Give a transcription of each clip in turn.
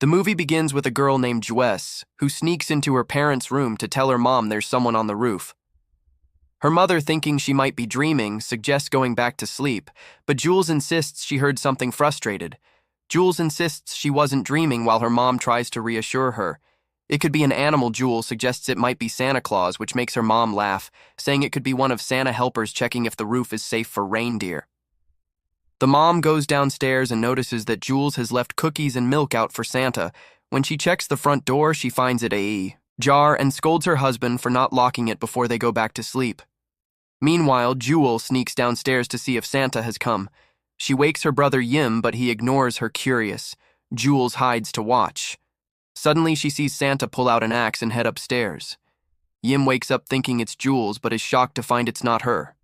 The movie begins with a girl named Jess, who sneaks into her parents' room to tell her mom there's someone on the roof. Her mother, thinking she might be dreaming, suggests going back to sleep, but Jules insists she heard something frustrated. Jules insists she wasn't dreaming while her mom tries to reassure her. It could be an animal. Jules suggests it might be Santa Claus, which makes her mom laugh, saying it could be one of Santa helpers checking if the roof is safe for reindeer. The mom goes downstairs and notices that Jules has left cookies and milk out for Santa. When she checks the front door, she finds it ajar and scolds her husband for not locking it before they go back to sleep. Meanwhile, Jewel sneaks downstairs to see if Santa has come. She wakes her brother Yim, but he ignores her, curious. Jules hides to watch. Suddenly, she sees Santa pull out an axe and head upstairs. Yim wakes up thinking it's Jules, but is shocked to find it's not her.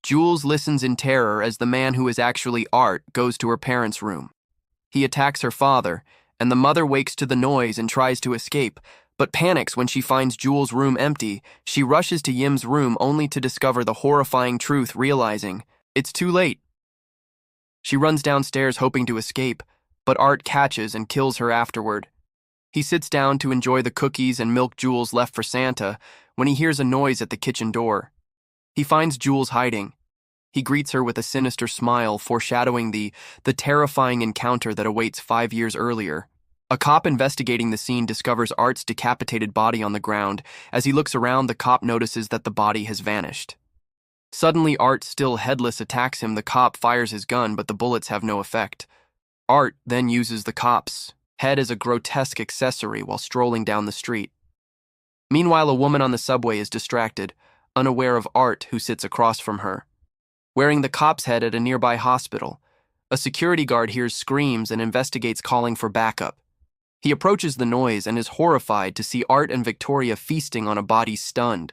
Jules listens in terror as the man who is actually Art goes to her parents' room. He attacks her father, and the mother wakes to the noise and tries to escape, but panics when she finds Jules' room empty. She rushes to Yim's room only to discover the horrifying truth, realizing it's too late. She runs downstairs hoping to escape, but Art catches and kills her afterward. He sits down to enjoy the cookies and milk Jules left for Santa when he hears a noise at the kitchen door. He finds Jules hiding. He greets her with a sinister smile, foreshadowing the terrifying encounter that awaits 5 years earlier. A cop investigating the scene discovers Art's decapitated body on the ground. As he looks around, the cop notices that the body has vanished. Suddenly, Art, still headless, attacks him. The cop fires his gun, but the bullets have no effect. Art then uses the cop's head as a grotesque accessory while strolling down the street. Meanwhile, a woman on the subway is distracted, unaware of Art, who sits across from her, wearing the cop's head at a nearby hospital. A security guard hears screams and investigates, calling for backup. He approaches the noise and is horrified to see Art and Victoria feasting on a body, stunned.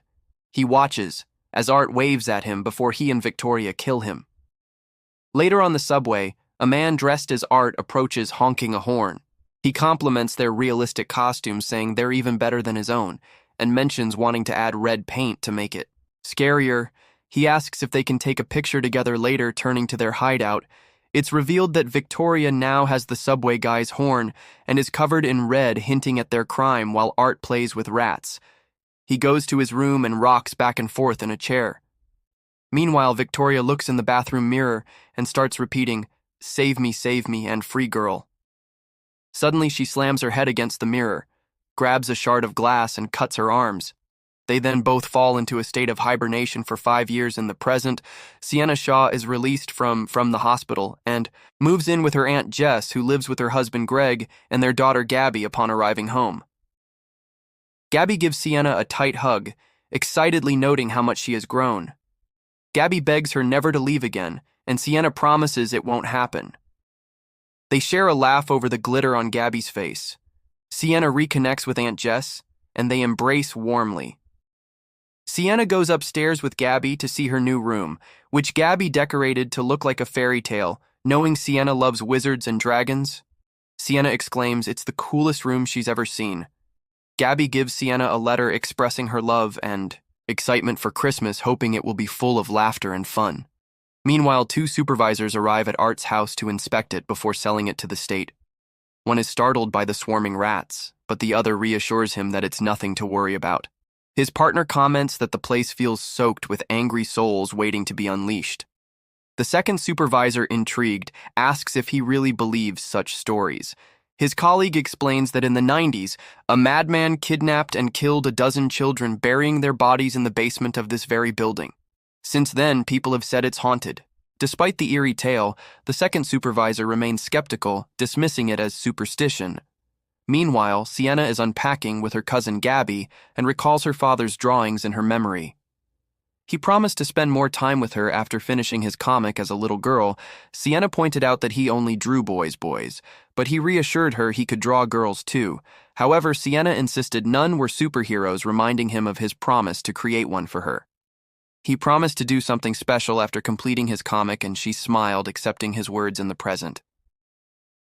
He watches as Art waves at him before he and Victoria kill him. Later on the subway, a man dressed as Art approaches, honking a horn. He compliments their realistic costumes, saying they're even better than his own, and mentions wanting to add red paint to make it scarier. He asks if they can take a picture together later. Turning to their hideout, it's revealed that Victoria now has the subway guy's horn and is covered in red, hinting at their crime, while Art plays with rats. He goes to his room and rocks back and forth in a chair. Meanwhile, Victoria looks in the bathroom mirror and starts repeating, save me, and free girl." Suddenly, she slams her head against the mirror, grabs a shard of glass, and cuts her arms. They then both fall into a state of hibernation for 5 years. In the present, Sienna Shaw is released from the hospital and moves in with her Aunt Jess, who lives with her husband Greg and their daughter Gabby upon arriving home. Gabby gives Sienna a tight hug, excitedly noting how much she has grown. Gabby begs her never to leave again, and Sienna promises it won't happen. They share a laugh over the glitter on Gabby's face. Sienna reconnects with Aunt Jess, and they embrace warmly. Sienna goes upstairs with Gabby to see her new room, which Gabby decorated to look like a fairy tale. Knowing Sienna loves wizards and dragons, Sienna exclaims it's the coolest room she's ever seen. Gabby gives Sienna a letter expressing her love and excitement for Christmas, hoping it will be full of laughter and fun. Meanwhile, 2 supervisors arrive at Art's house to inspect it before selling it to the state. One is startled by the swarming rats, but the other reassures him that it's nothing to worry about. His partner comments that the place feels soaked with angry souls waiting to be unleashed. The second supervisor, intrigued, asks if he really believes such stories. His colleague explains that in the 90s, a madman kidnapped and killed a dozen children, burying their bodies in the basement of this very building. Since then, people have said it's haunted. Despite the eerie tale, the second supervisor remains skeptical, dismissing it as superstition. Meanwhile, Sienna is unpacking with her cousin Gabby and recalls her father's drawings in her memory. He promised to spend more time with her after finishing his comic as a little girl. Sienna pointed out that he only drew boys, but he reassured her he could draw girls too. However, Sienna insisted none were superheroes, reminding him of his promise to create one for her. He promised to do something special after completing his comic, and she smiled, accepting his words in the present.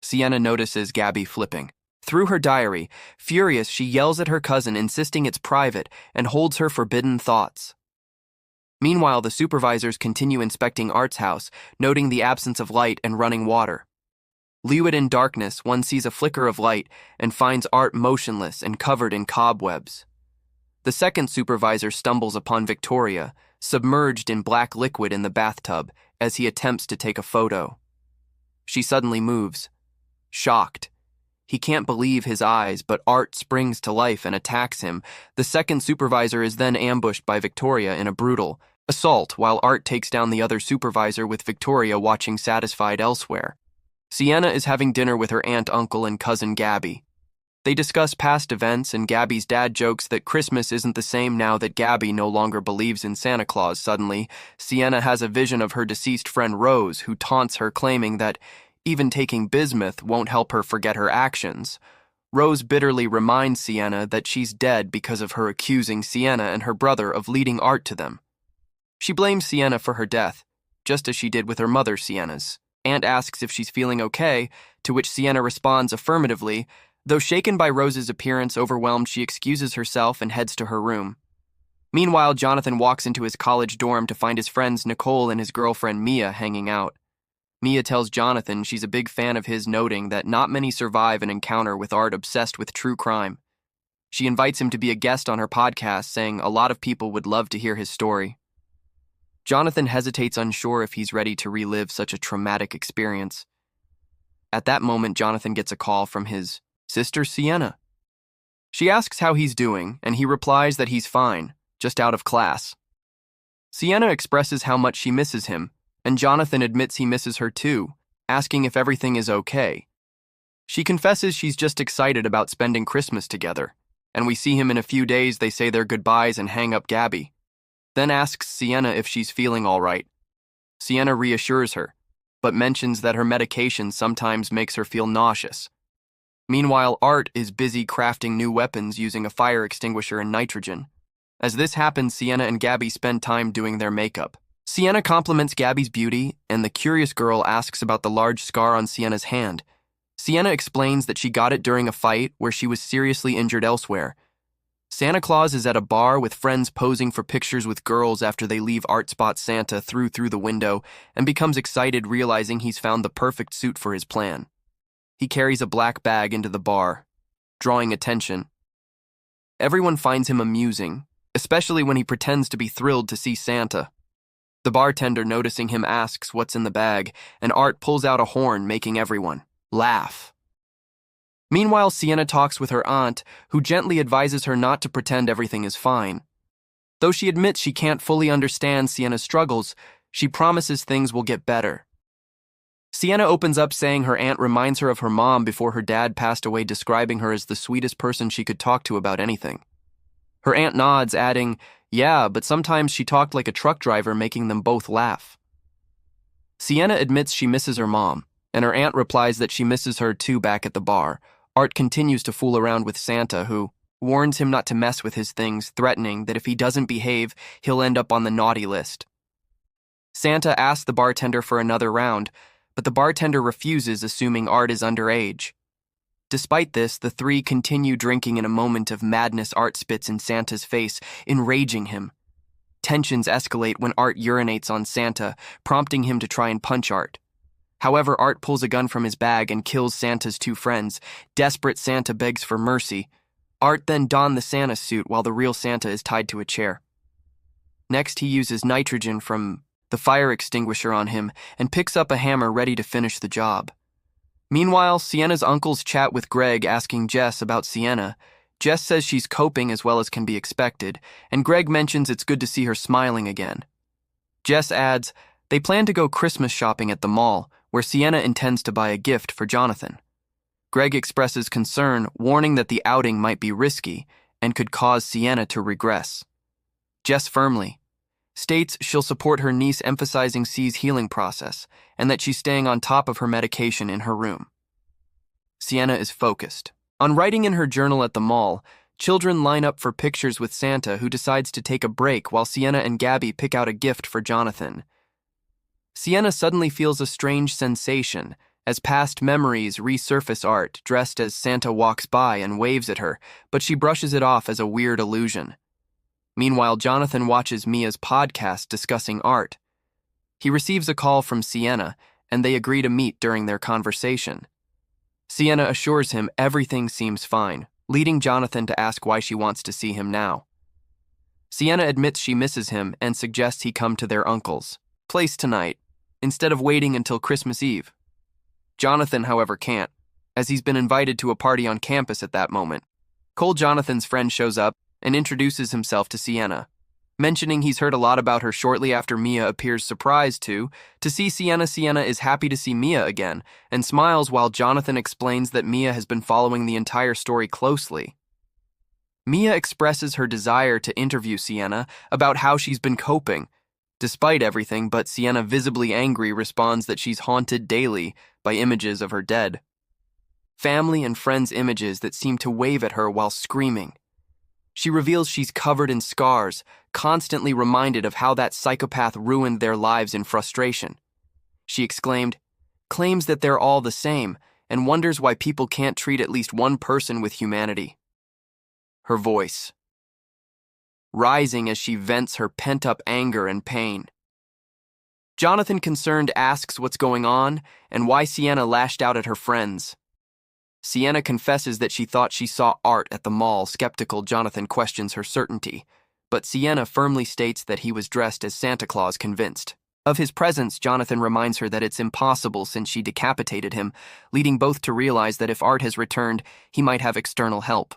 Sienna notices Gabby flipping through her diary. Furious, she yells at her cousin, insisting it's private, and holds her forbidden thoughts. Meanwhile, the supervisors continue inspecting Art's house, noting the absence of light and running water. Leewed in darkness, one sees a flicker of light and finds Art motionless and covered in cobwebs. The second supervisor stumbles upon Victoria, submerged in black liquid in the bathtub, as he attempts to take a photo. She suddenly moves, shocked. He can't believe his eyes, but Art springs to life and attacks him. The second supervisor is then ambushed by Victoria in a brutal assault, while Art takes down the other supervisor with Victoria watching satisfied elsewhere. Sienna is having dinner with her aunt, uncle, and cousin Gabby. They discuss past events, and Gabby's dad jokes that Christmas isn't the same now that Gabby no longer believes in Santa Claus. Suddenly, Sienna has a vision of her deceased friend Rose, who taunts her, claiming that even taking bismuth won't help her forget her actions. Rose bitterly reminds Sienna that she's dead because of her accusing Sienna and her brother of leading Art to them. She blames Sienna for her death, just as she did with her mother, Sienna's. Aunt asks if she's feeling okay, to which Sienna responds affirmatively. Though shaken by Rose's appearance, overwhelmed, she excuses herself and heads to her room. Meanwhile, Jonathan walks into his college dorm to find his friends Nicole and his girlfriend Mia hanging out. Mia tells Jonathan she's a big fan of his, noting that not many survive an encounter with Art obsessed with true crime. She invites him to be a guest on her podcast, saying a lot of people would love to hear his story. Jonathan hesitates, unsure if he's ready to relive such a traumatic experience. At that moment, Jonathan gets a call from his sister, Sienna. She asks how he's doing, and he replies that he's fine, just out of class. Sienna expresses how much she misses him, and Jonathan admits he misses her too, asking if everything is okay. She confesses she's just excited about spending Christmas together, and we see him in a few days. They say their goodbyes and hang up Gabby. Then asks Sienna if she's feeling all right. Sienna reassures her, but mentions that her medication sometimes makes her feel nauseous. Meanwhile, Art is busy crafting new weapons using a fire extinguisher and nitrogen. As this happens, Sienna and Gabby spend time doing their makeup. Sienna compliments Gabby's beauty, and the curious girl asks about the large scar on Sienna's hand. Sienna explains that she got it during a fight where she was seriously injured elsewhere. Santa Claus is at a bar with friends posing for pictures with girls after they leave. Art spots Santa through the window and becomes excited, realizing he's found the perfect suit for his plan. He carries a black bag into the bar, drawing attention. Everyone finds him amusing, especially when he pretends to be thrilled to see Santa. The bartender, noticing him, asks what's in the bag, and Art pulls out a horn, making everyone laugh. Meanwhile, Sienna talks with her aunt, who gently advises her not to pretend everything is fine. Though she admits she can't fully understand Sienna's struggles, she promises things will get better. Sienna opens up, saying her aunt reminds her of her mom before her dad passed away, describing her as the sweetest person she could talk to about anything. Her aunt nods, adding, "Yeah, but sometimes she talked like a truck driver," making them both laugh. Sienna admits she misses her mom, and her aunt replies that she misses her too back at the bar. Art continues to fool around with Santa, who warns him not to mess with his things, threatening that if he doesn't behave, he'll end up on the naughty list. Santa asks the bartender for another round, but the bartender refuses, assuming Art is underage. Despite this, the three continue drinking. In a moment of madness, Art spits in Santa's face, enraging him. Tensions escalate when Art urinates on Santa, prompting him to try and punch Art. However, Art pulls a gun from his bag and kills Santa's two friends. Desperate, Santa begs for mercy. Art then dons the Santa suit while the real Santa is tied to a chair. Next, he uses nitrogen from the fire extinguisher on him and picks up a hammer, ready to finish the job. Meanwhile, Sienna's uncles chat with Greg, asking Jess about Sienna. Jess says she's coping as well as can be expected, and Greg mentions it's good to see her smiling again. Jess adds they plan to go Christmas shopping at the mall, where Sienna intends to buy a gift for Jonathan. Greg expresses concern, warning that the outing might be risky and could cause Sienna to regress. Jess firmly states she'll support her niece, emphasizing C's healing process and that she's staying on top of her medication in her room. Sienna is focused on writing in her journal at the mall. Children line up for pictures with Santa, who decides to take a break while Sienna and Gabby pick out a gift for Jonathan. Sienna suddenly feels a strange sensation as past memories resurface. Art, dressed as Santa, walks by and waves at her, but she brushes it off as a weird illusion. Meanwhile, Jonathan watches Mia's podcast discussing Art. He receives a call from Sienna, and they agree to meet. During their conversation, Sienna assures him everything seems fine, leading Jonathan to ask why she wants to see him now. Sienna admits she misses him and suggests he come to their uncle's place tonight, instead of waiting until Christmas Eve. Jonathan, however, can't, as he's been invited to a party on campus at that moment. Cole, Jonathan's friend, shows up and introduces himself to Sienna, mentioning he's heard a lot about her shortly after Mia appears surprised to see Sienna. Sienna is happy to see Mia again and smiles while Jonathan explains that Mia has been following the entire story closely. Mia expresses her desire to interview Sienna about how she's been coping, despite everything, but Sienna, visibly angry, responds that she's haunted daily by images of her dead family and friends' images that seem to wave at her while screaming. She reveals she's covered in scars, constantly reminded of how that psychopath ruined their lives in frustration. She claims that they're all the same, and wonders why people can't treat at least one person with humanity. Her voice rising as she vents her pent-up anger and pain. Jonathan, concerned, asks what's going on and why Sienna lashed out at her friends. Sienna confesses that she thought she saw Art at the mall. Skeptical, Jonathan questions her certainty, but Sienna firmly states that he was dressed as Santa Claus. Convinced of his presence, Jonathan reminds her that it's impossible since she decapitated him, leading both to realize that if Art has returned, he might have external help.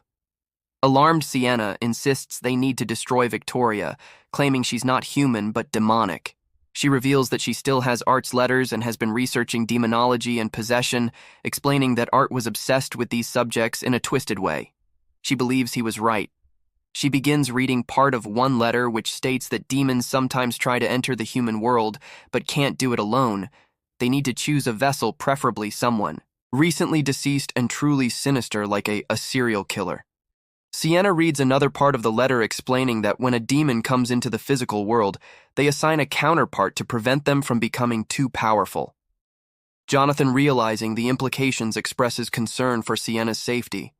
Alarmed, Sienna insists they need to destroy Victoria, claiming she's not human but demonic. She reveals that she still has Art's letters and has been researching demonology and possession, explaining that Art was obsessed with these subjects in a twisted way. She believes he was right. She begins reading part of one letter which states that demons sometimes try to enter the human world, but can't do it alone. They need to choose a vessel, preferably someone recently deceased and truly sinister, like a serial killer. Sienna reads another part of the letter explaining that when a demon comes into the physical world, they assign a counterpart to prevent them from becoming too powerful. Jonathan, realizing the implications, expresses concern for Sienna's safety.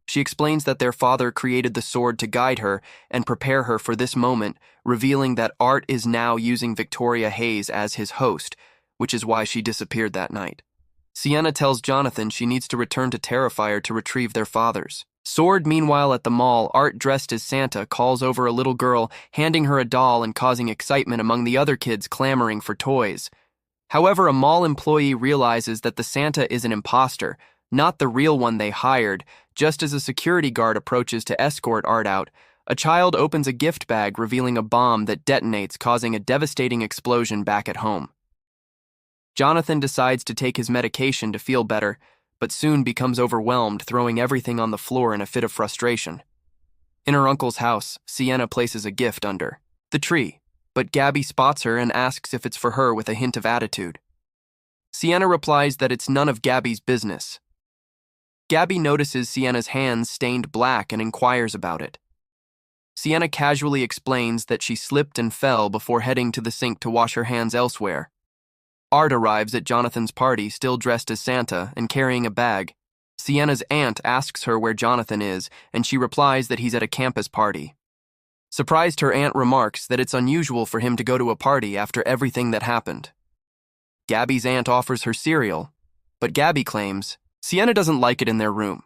She explains that their father created the sword to guide her and prepare her for this moment, revealing that Art is now using Victoria Hayes as his host, which is why she disappeared that night. Sienna tells Jonathan she needs to return to Terrifier to retrieve their father's sword. Meanwhile, at the mall, Art, dressed as Santa, calls over a little girl, handing her a doll and causing excitement among the other kids clamoring for toys. However, a mall employee realizes that the Santa is an imposter, not the real one they hired. Just as a security guard approaches to escort Art out, a child opens a gift bag, revealing a bomb that detonates, causing a devastating explosion back at home. Jonathan decides to take his medication to feel better, but soon becomes overwhelmed, throwing everything on the floor in a fit of frustration. In her uncle's house, Sienna places a gift under the tree, but Gabby spots her and asks if it's for her with a hint of attitude. Sienna replies that it's none of Gabby's business. Gabby notices Sienna's hands stained black and inquires about it. Sienna casually explains that she slipped and fell before heading to the sink to wash her hands elsewhere. Art arrives at Jonathan's party, still dressed as Santa and carrying a bag. Sienna's aunt asks her where Jonathan is, and she replies that he's at a campus party. Surprised, her aunt remarks that it's unusual for him to go to a party after everything that happened. Gabby's aunt offers her cereal, but Gabby claims Sienna doesn't like it in their room.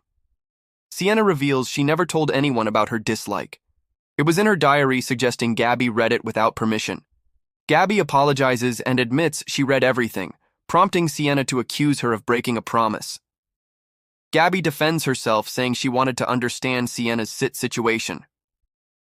Sienna reveals she never told anyone about her dislike. It was in her diary, suggesting Gabby read it without permission. Gabby apologizes and admits she read everything, prompting Sienna to accuse her of breaking a promise. Gabby defends herself, saying she wanted to understand Sienna's situation.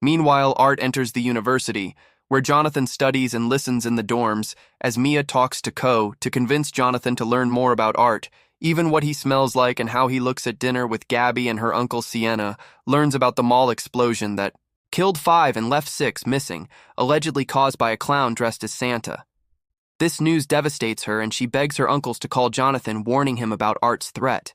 Meanwhile, Art enters the university, where Jonathan studies and listens in the dorms as Mia talks to Ko to convince Jonathan to learn more about Art, even what he smells like and how he looks at dinner with Gabby and her uncle. Sienna learns about the mall explosion that killed 5 and left 6 missing, allegedly caused by a clown dressed as Santa. This news devastates her, and she begs her uncles to call Jonathan, warning him about Art's threat.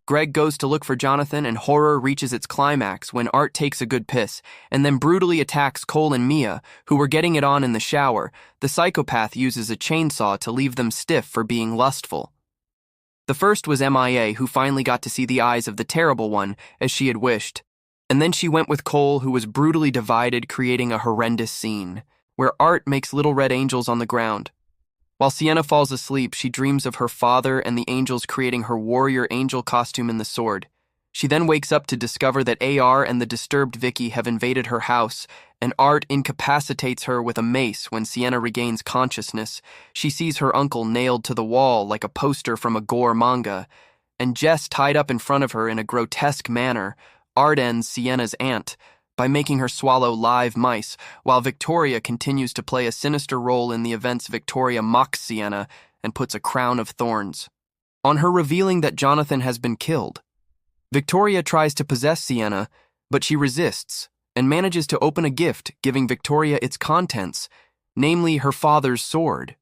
Greg goes to look for Jonathan, and horror reaches its climax when Art takes a good piss and then brutally attacks Cole and Mia, who were getting it on in the shower. The psychopath uses a chainsaw to leave them stiff for being lustful. The first was MIA, who finally got to see the eyes of the terrible one, as she had wished. And then she went with Cole, who was brutally divided, creating a horrendous scene, where Art makes little red angels on the ground. While Sienna falls asleep, she dreams of her father and the angels creating her warrior angel costume in the sword. She then wakes up to discover that AR and the disturbed Vicky have invaded her house, and Art incapacitates her with a mace. When Sienna regains consciousness, she sees her uncle nailed to the wall like a poster from a gore manga, and Jess tied up in front of her in a grotesque manner. Art ends Sienna's aunt by making her swallow live mice, while Victoria continues to play a sinister role in the events. Victoria mocks Sienna and puts a crown of thorns on her, revealing that Jonathan has been killed. Victoria tries to possess Sienna, but she resists and manages to open a gift, giving Victoria its contents, namely her father's sword.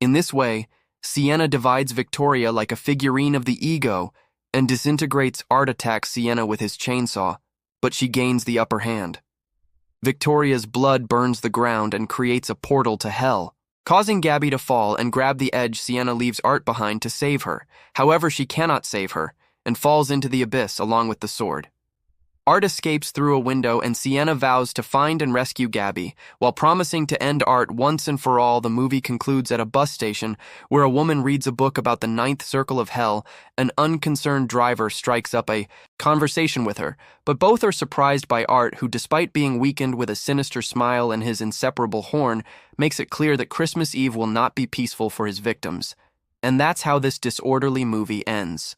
In this way, Sienna divides Victoria like a figurine of the ego and disintegrates. Art attacks Sienna with his chainsaw, but she gains the upper hand. Victoria's blood burns the ground and creates a portal to hell, causing Gabby to fall and grab the edge. Sienna leaves Art behind to save her. However, she cannot save her and falls into the abyss along with the sword. Art escapes through a window, and Sienna vows to find and rescue Gabby. While promising to end Art once and for all, the movie concludes at a bus station where a woman reads a book about the ninth circle of hell. An unconcerned driver strikes up a conversation with her, but both are surprised by Art, who, despite being weakened with a sinister smile and his inseparable horn, makes it clear that Christmas Eve will not be peaceful for his victims. And that's how this disorderly movie ends.